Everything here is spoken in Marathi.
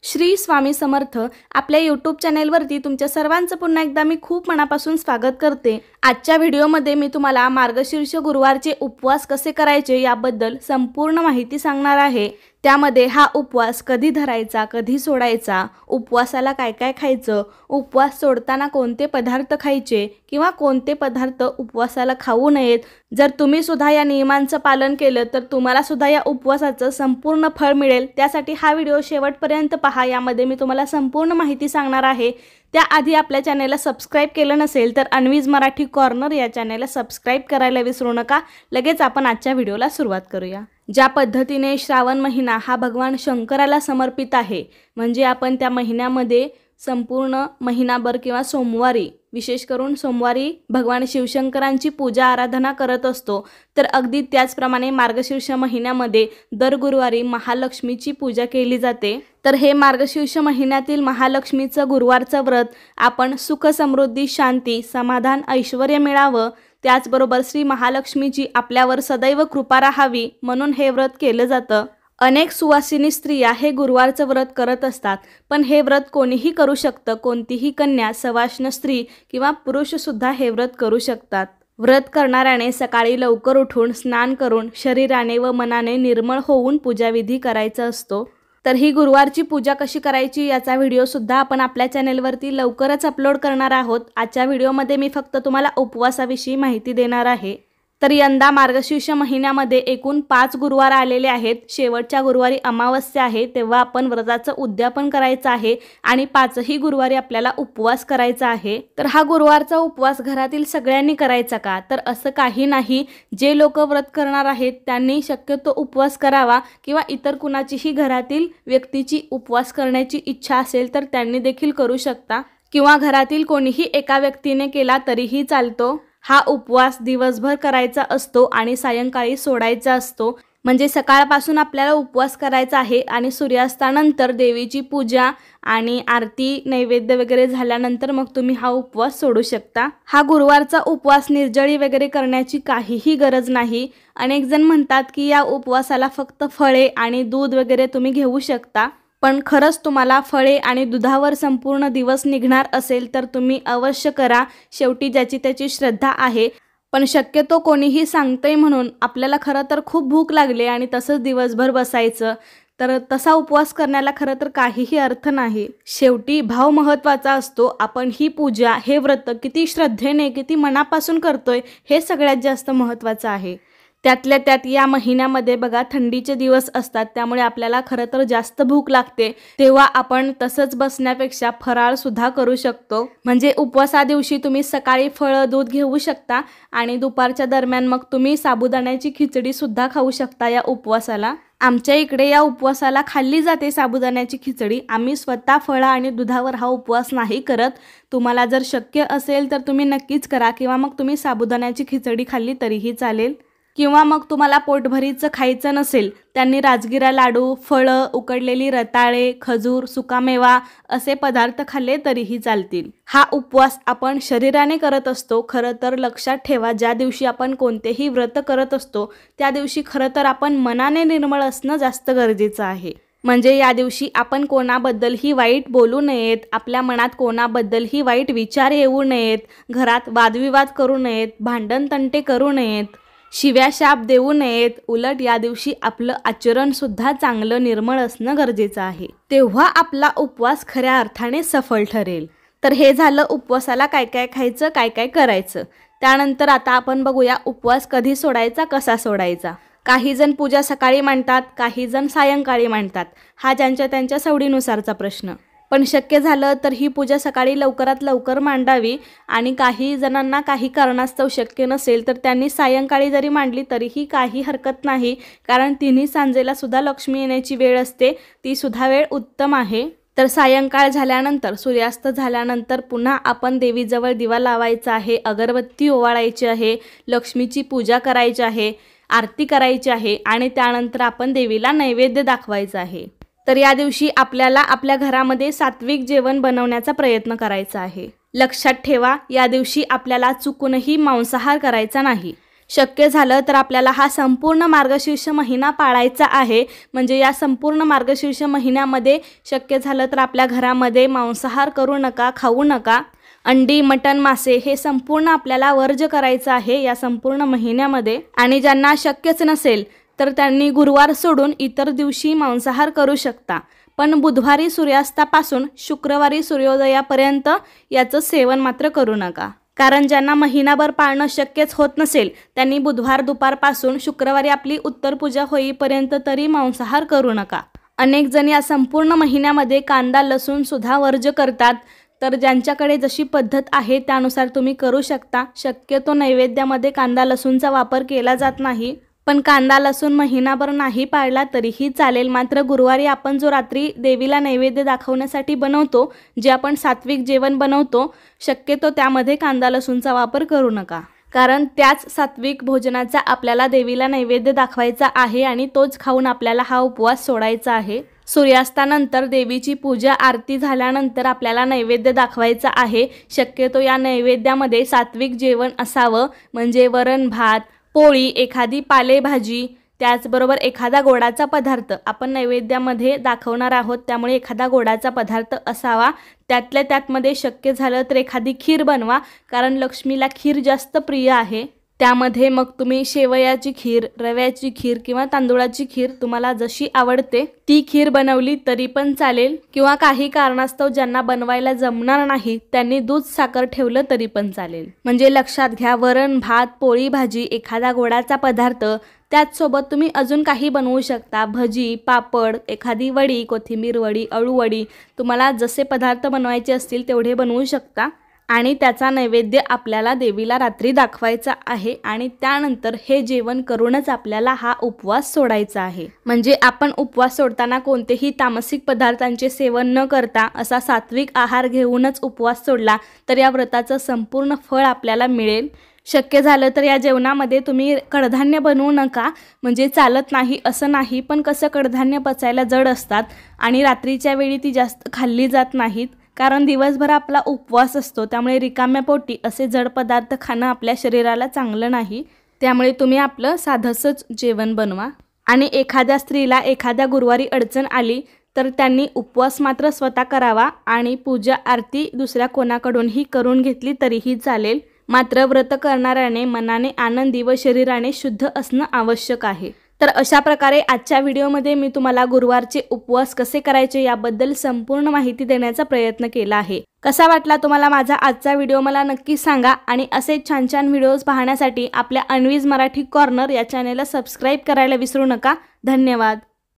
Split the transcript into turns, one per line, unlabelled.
श्री स्वामी समर्थ आपल्या यूट्यूब चॅनेलवरती तुमच्या सर्वांचं पुन्हा एकदा मी खूप मनापासून स्वागत करते। आजच्या व्हिडिओमध्ये मी तुम्हाला मार्गशीर्ष गुरुवारचे उपवास कसे करायचे याबद्दल संपूर्ण माहिती सांगणार आहे। त्यामध्ये हा उपवास कधी धरायचा, कधी सोडायचा, उपवासाला काय काय खायचं, उपवास सोडताना कोणते पदार्थ खायचे किंवा कोणते पदार्थ उपवासाला खाऊ नयेत। जर तुम्ही सुद्धा या नियमांचं पालन केलं तर तुम्हाला सुद्धा या उपवासाचं संपूर्ण फळ मिळेल। त्यासाठी हा व्हिडिओ शेवटपर्यंत पहा, यामध्ये मी तुम्हाला संपूर्ण माहिती सांगणार आहे। त्याआधी आपल्या चॅनलला सबस्क्राइब केलं नसेल तर अन्वीज मराठी कॉर्नर या चॅनलला सबस्क्राइब करायला विसरू नका। लगेच आपण आजच्या व्हिडिओला सुरुवात करूया। ज्या पद्धतीने श्रावण महिना हा भगवान शंकराला समर्पित आहे, म्हणजे आपण त्या महिन्यामध्ये संपूर्ण महिनाभर किंवा सोमवारी, विशेष करून सोमवारी भगवान शिवशंकरांची पूजा आराधना करत असतो। तर अगदी त्याचप्रमाणे मार्गशीर्ष महिन्यामध्ये दर गुरुवारी महालक्ष्मीची पूजा केली जाते। तर हे मार्गशीर्ष महिन्यातील महालक्ष्मीचं गुरुवारचं व्रत आपण सुख समृद्धी शांती समाधान ऐश्वर्य मिळावं, त्याचबरोबर श्री महालक्ष्मीची आपल्यावर सदैव कृपा राहावी म्हणून हे व्रत केलं जातं। अनेक सुवासिनी स्त्रिया हे गुरुवारचं व्रत करत असतात, पण हे व्रत कोणीही करू शकतं। कोणतीही कन्या, सवाष्ण स्त्री किंवा पुरुष सुद्धा हे व्रत करू शकतात। व्रत करणाऱ्याने सकाळी लवकर उठून स्नान करून शरीराने व मनाने निर्मळ होऊन पूजाविधी करायचा असतो। तर ही गुरुवारची पूजा कशी करायची याचा व्हिडिओ सुद्धा आपण आपल्या चॅनेलवरती लवकरच अपलोड करणार आहोत। आजच्या व्हिडिओमध्ये मी फक्त तुम्हाला उपवासाविषयी माहिती देणार आहे। तर यंदा मार्गशीर्ष महिन्यामध्ये एकूण 5 गुरुवार आलेले आहेत। शेवटच्या गुरुवारी अमावस्या आहे, तेव्हा आपण व्रताचं उद्यापन करायचं आहे आणि 5ही गुरुवारी आपल्याला उपवास करायचा आहे। तर हा गुरुवारचा उपवास घरातील सगळ्यांनी करायचा का? तर असं काही नाही। जे लोक व्रत करणार आहेत त्यांनी शक्यतो उपवास करावा, किंवा इतर कुणाचीही घरातील व्यक्तीची उपवास करण्याची इच्छा असेल तर त्यांनी देखील करू शकता, किंवा घरातील कोणीही एका व्यक्तीने केला तरीही चालतो। हा उपवास दिवसभर करायचा असतो आणि सायंकाळी सोडायचा असतो। म्हणजे सकाळपासून आपल्याला उपवास करायचा आहे आणि सूर्यास्तानंतर देवीची पूजा आणि आरती नैवेद्य वगैरे झाल्यानंतर मग तुम्ही हा उपवास सोडू शकता। हा गुरुवारचा उपवास निर्जळी वगैरे करण्याची काहीही गरज नाही। अनेक जण म्हणतात की या उपवासाला फक्त फळे आणि दूध वगैरे तुम्ही घेऊ शकता, पण खरंच तुम्हाला फळे आणि दुधावर संपूर्ण दिवस निघणार असेल तर तुम्ही अवश्य करा। शेवटी ज्याची त्याची श्रद्धा आहे, पण शक्यतो कोणीही सांगतंय म्हणून आपल्याला खरं तर खूप भूक लागली आणि तसंच दिवसभर बसायचं, तर तसा उपवास करण्याला खरं तर काहीही अर्थ नाही। शेवटी भाव महत्त्वाचा असतो। आपण ही पूजा, हे व्रत किती श्रद्धेने, किती मनापासून करतोय हे सगळ्यात जास्त महत्त्वाचं आहे। त्यातल्या त्यात या महिन्यामध्ये बघा थंडीचे दिवस असतात, त्यामुळे आपल्याला खरं तर जास्त भूक लागते। तेव्हा आपण तसंच बसण्यापेक्षा फराळ सुद्धा करू शकतो। म्हणजे उपवासा दिवशी तुम्ही सकाळी फळं दूध घेऊ शकता आणि दुपारच्या दरम्यान मग तुम्ही साबुदाण्याची खिचडी सुद्धा खाऊ शकता या उपवासाला। आमच्या इकडे या उपवासाला खाल्ली जाते साबुदाण्याची खिचडी। आम्ही स्वतः फळं आणि दुधावर हा उपवास नाही करत। तुम्हाला जर शक्य असेल तर तुम्ही नक्कीच करा, किंवा मग तुम्ही साबुदाण्याची खिचडी खाल्ली तरीही चालेल। किंवा मग तुम्हाला पोटभरीचं खायचं नसेल, त्यांनी राजगिरा लाडू, फळं, उकडलेली रताळे, खजूर, सुकामेवा असे पदार्थ खाल्ले तरीही चालतील। हा उपवास आपण शरीराने करत असतो। खरं तर लक्षात ठेवा, ज्या दिवशी आपण कोणतेही व्रत करत असतो त्या दिवशी खरं तर आपण मनाने निर्मळ असणं जास्त गरजेचं आहे। म्हणजे या दिवशी आपण कोणाबद्दलही वाईट बोलू नयेत, आपल्या मनात कोणाबद्दलही वाईट विचार येऊ नयेत, घरात वादविवाद करू नयेत, भांडण तंटे करू नयेत, शिव्या शाप देऊ नयेत। उलट या दिवशी आपलं आचरण सुद्धा चांगलं निर्मळ असणं गरजेचं आहे, तेव्हा आपला उपवास खऱ्या अर्थाने सफल ठरेल। तर हे झालं उपवासाला काय काय खायचं, काय काय करायचं। त्यानंतर आता आपण बघूया उपवास कधी सोडायचा, कसा सोडायचा। काही जण पूजा सकाळी मांडतात, काही जण सायंकाळी मांडतात। हा ज्यांच्या त्यांच्या सवडीनुसारचा प्रश्न, पण शक्य झालं तर ही पूजा सकाळी लवकरात लवकर मांडावी। आणि काही जणांना काही कारणास्तव शक्य नसेल तर त्यांनी सायंकाळी जरी मांडली तरीही काही हरकत नाही, कारण तिन्ही सांजेला सुद्धा लक्ष्मी येण्याची वेळ असते, ती सुद्धा वेळ उत्तम आहे। तर सायंकाळ झाल्यानंतर, सूर्यास्त झाल्यानंतर पुन्हा आपण देवीजवळ दिवा लावायचा आहे, अगरबत्ती ओवाळायची आहे, लक्ष्मीची पूजा करायची आहे, आरती करायची आहे आणि त्यानंतर आपण देवीला नैवेद्य दाखवायचा आहे। तर या दिवशी आपल्याला आपल्या घरामध्ये सात्विक जेवण बनवण्याचा प्रयत्न करायचा आहे। लक्षात ठेवा, या दिवशी आपल्याला चुकूनही मांसाहार करायचा नाही। शक्य झालं तर आपल्याला हा संपूर्ण मार्गशीर्ष महिना पाळायचा आहे। म्हणजे या संपूर्ण मार्गशीर्ष महिन्यामध्ये शक्य झालं तर आपल्या घरामध्ये मांसाहार करू नका, खाऊ नका। अंडी, मटण, मासे हे संपूर्ण आपल्याला वर्ज्य करायचं आहे या संपूर्ण महिन्यामध्ये। आणि ज्यांना शक्यच नसेल तर त्यांनी गुरुवार सोडून इतर दिवशी मांसाहार करू शकता, पण बुधवारी सूर्यास्तापासून शुक्रवारी सूर्योदयापर्यंत याचं सेवन मात्र करू नका। कारण ज्यांना महिनाभर पाळणं शक्यच होत नसेल त्यांनी बुधवार दुपारपासून शुक्रवारी आपली उत्तर पूजा होईपर्यंत तरी मांसाहार करू नका। अनेक जण या संपूर्ण महिन्यामध्ये कांदा, लसूण सुद्धा वर्ज्य करतात, तर ज्यांच्याकडे जशी पद्धत आहे त्यानुसार तुम्ही करू शकता। शक्यतो नैवेद्यामध्ये कांदा लसूणचा वापर केला जात नाही, पण कांदा लसूण महिनाभर नाही पाळला तरीही चालेल। मात्र गुरुवारी आपण जो रात्री देवीला नैवेद्य दाखवण्यासाठी बनवतो, जे आपण सात्विक जेवण बनवतो, शक्यतो त्यामध्ये कांदा लसूणचा वापर करू नका। कारण त्याच सात्विक भोजनाचा आपल्याला देवीला नैवेद्य दाखवायचा आहे आणि तोच खाऊन आपल्याला हा उपवास सोडायचा आहे। सूर्यास्तानंतर देवीची पूजा आरती झाल्यानंतर आपल्याला नैवेद्य दाखवायचा आहे। शक्यतो या नैवेद्यामध्ये सात्विक जेवण असावं, म्हणजे वरण भात, पोळी, एखादी पालेभाजी, त्याचबरोबर एखादा गोडाचा पदार्थ आपण नैवेद्यामध्ये दाखवणार आहोत, त्यामुळे एखादा गोडाचा पदार्थ असावा। त्यातल्या त्यातमध्ये शक्य झालं तर एखादी खीर बनवा, कारण लक्ष्मीला खीर जास्त प्रिय आहे। त्यामध्ये मग तुम्ही शेवयाची खीर, रव्याची खीर किंवा तांदूळाची खीर तुम्हाला जशी आवडते ती खीर बनवली तरी पण चालेल, किंवा काही कारणास्तव ज्यांना बनवायला जमणार नाही त्यांनी दूध साखर ठेवलं तरी पण चालेल। म्हणजे लक्षात घ्या, वरण भात, पोळी भाजी, एखादा गोडाचा पदार्थ, त्याचसोबत तुम्ही अजून काही बनवू शकता, भजी, पापड, एखादी वडी, कोथिंबीर वडी, अळू वडी, तुम्हाला जसे पदार्थ बनवायचे असतील तेवढे बनवू शकता। आणि त्याचा नैवेद्य आपल्याला देवीला रात्री दाखवायचा आहे आणि त्यानंतर हे जेवण करूनच आपल्याला हा उपवास सोडायचा आहे। म्हणजे आपण उपवास सोडताना कोणतेही तामसिक पदार्थांचे सेवन न करता असा सात्विक आहार घेऊनच उपवास सोडला तर या व्रताचं संपूर्ण फळ आपल्याला मिळेल। शक्य झालं तर या जेवणामध्ये तुम्ही कडधान्य बनवू नका, म्हणजे चालत नाही असं नाही, पण कसं कडधान्य पचायला जड असतात आणि रात्रीच्या वेळी ती जास्त खाल्ली जात नाहीत, कारण दिवसभर आपला उपवास असतो, त्यामुळे रिकाम्या पोटी असे जड पदार्थ खाणं आपल्या शरीराला चांगलं नाही। त्यामुळे तुम्ही आपलं साधंसंच जेवण बनवा। आणि एखाद्या स्त्रीला एखाद्या गुरुवारी अडचण आली तर त्यांनी उपवास मात्र स्वतः करावा आणि पूजा आरती दुसऱ्या कोणाकडूनही करून घेतली तरीही चालेल। मात्र व्रत करणाऱ्याने मनाने आनंदी व शरीराने शुद्ध असणं आवश्यक आहे। तर अशा प्रकारे आजच्या व्हिडिओमध्ये मी तुम्हाला गुरुवारचे उपवास कसे करायचे याबद्दल संपूर्ण माहिती देण्याचा प्रयत्न केला आहे। कसा वाटला तुम्हाला माझा आजचा व्हिडिओ मला नक्की सांगा आणि असे छान छान व्हिडिओज पाहण्यासाठी आपल्या अन्वीज मराठी कॉर्नर या चॅनेलला सबस्क्राईब करायला विसरू नका। धन्यवाद।